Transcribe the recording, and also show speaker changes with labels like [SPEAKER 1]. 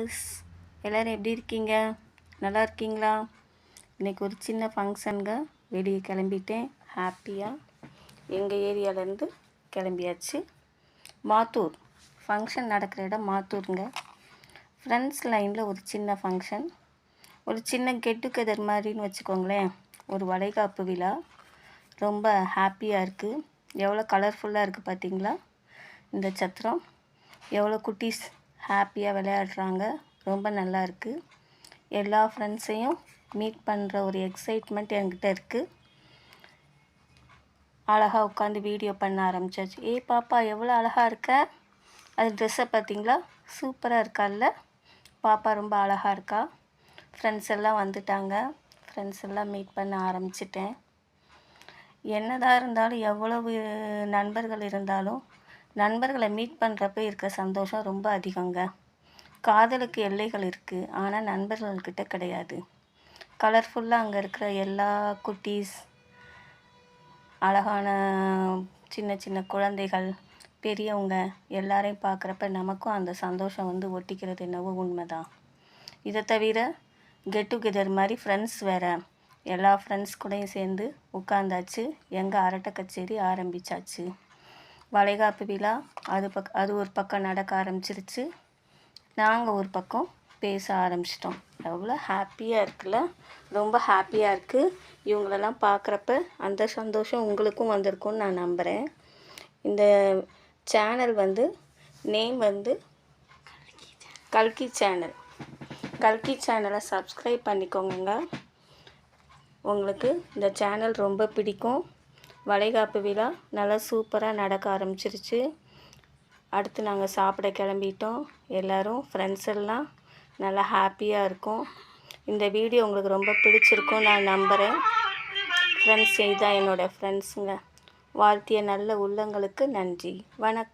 [SPEAKER 1] Viewers எல்லோரும் எப்படி இருக்கீங்க? நல்லா இருக்கீங்களா? இன்றைக்கி ஒரு சின்ன ஃபங்க்ஷனுங்க, வெளியே கிளம்பிட்டேன். ஹாப்பியாக எங்கள் ஏரியாவிலேருந்து கிளம்பியாச்சு. மாத்தூர் ஃபங்க்ஷன் நடக்கிற இடம் மாத்தூருங்க. ஃப்ரெண்ட்ஸ் லைனில் ஒரு சின்ன ஃபங்க்ஷன், ஒரு சின்ன கெட் டுகெதர் மாதிரின்னு வச்சுக்கோங்களேன். ஒரு வளைகாப்பு விழா. ரொம்ப ஹாப்பியாக இருக்குது. எவ்வளோ கலர்ஃபுல்லாக இருக்குது பார்த்தீங்களா? இந்த சத்திரம் எவ்வளோ குட்டீஸ் ஹாப்பியாக விளையாடுறாங்க. ரொம்ப நல்லா இருக்குது. எல்லா ஃப்ரெண்ட்ஸையும் மீட் பண்ணுற ஒரு எக்ஸைட்மெண்ட் என்கிட்ட இருக்குது. அழகாக உட்காந்து வீடியோ பண்ண ஆரம்பிச்சாச்சு. ஏய் பாப்பா எவ்வளோ அழகாக இருக்க! அது ட்ரெஸ்ஸை பார்த்தீங்களா? சூப்பராக இருக்கால்ல? பாப்பா ரொம்ப அழகாக இருக்கா. ஃப்ரெண்ட்ஸ் எல்லாம் வந்துட்டாங்க. ஃப்ரெண்ட்ஸ் எல்லாம் மீட் பண்ண ஆரம்பிச்சிட்டேன். என்னதான் இருந்தாலும் எவ்வளவு நண்பர்கள் இருந்தாலும் நண்பர்களை மீட் பண்ணுறப்ப இருக்க சந்தோஷம் ரொம்ப அதிகங்க. காதலுக்கு எல்லைகள் இருக்குது, ஆனால் நண்பர்கள்கிட்ட கிடையாது. கலர்ஃபுல்லாக அங்கே இருக்கிற எல்லா குட்டீஸ், அழகான சின்ன சின்ன குழந்தைகள், பெரியவங்க எல்லாரையும் பார்க்குறப்ப நமக்கும் அந்த சந்தோஷம் ஒட்டிக்கிறது என்னவோ உண்மைதான். இதை தவிர கெட் டுகெதர் மாதிரி ஃப்ரெண்ட்ஸ் வேறு. எல்லா ஃப்ரெண்ட்ஸ் கூடயும் சேர்ந்து உட்காந்தாச்சு. எங்கள் அரட்டை கச்சேரி ஆரம்பித்தாச்சு. வளைகாப்பு விழா அது ஒரு பக்கம் நடக்க ஆரம்பிச்சிருச்சு. நாங்கள் ஒரு பக்கம் பேச ஆரம்பிச்சிட்டோம். எவ்வளோ ஹாப்பியாக இருக்குல்ல? ரொம்ப ஹாப்பியாக இருக்குது. இவங்களெல்லாம் பார்க்குறப்ப அந்த சந்தோஷம் உங்களுக்கும் வந்திருக்கும்னு நான் நம்புகிறேன். இந்த சேனல் நேம் கல்கி சேனல். கல்கி சேனலை சப்ஸ்கிரைப் பண்ணிக்கோங்க. உங்களுக்கு இந்த சேனல் ரொம்ப பிடிக்கும். வளைகாப்பு விழா நல்லா சூப்பராக நடக்க ஆரம்பிச்சிருச்சு. அடுத்து நாங்கள் சாப்பிட கிளம்பிட்டோம். எல்லோரும் ஃப்ரெண்ட்ஸ் எல்லாம் நல்லா ஹாப்பியாக இருக்கும். இந்த வீடியோ உங்களுக்கு ரொம்ப பிடிச்சிருக்கும் நான் நம்புகிறேன். ஃப்ரெண்ட்ஸ் இதுதான் என்னோடய ஃப்ரெண்ட்ஸுங்க. வாழ்த்திய நல்ல உள்ளங்களுக்கு நன்றி. வணக்கம்.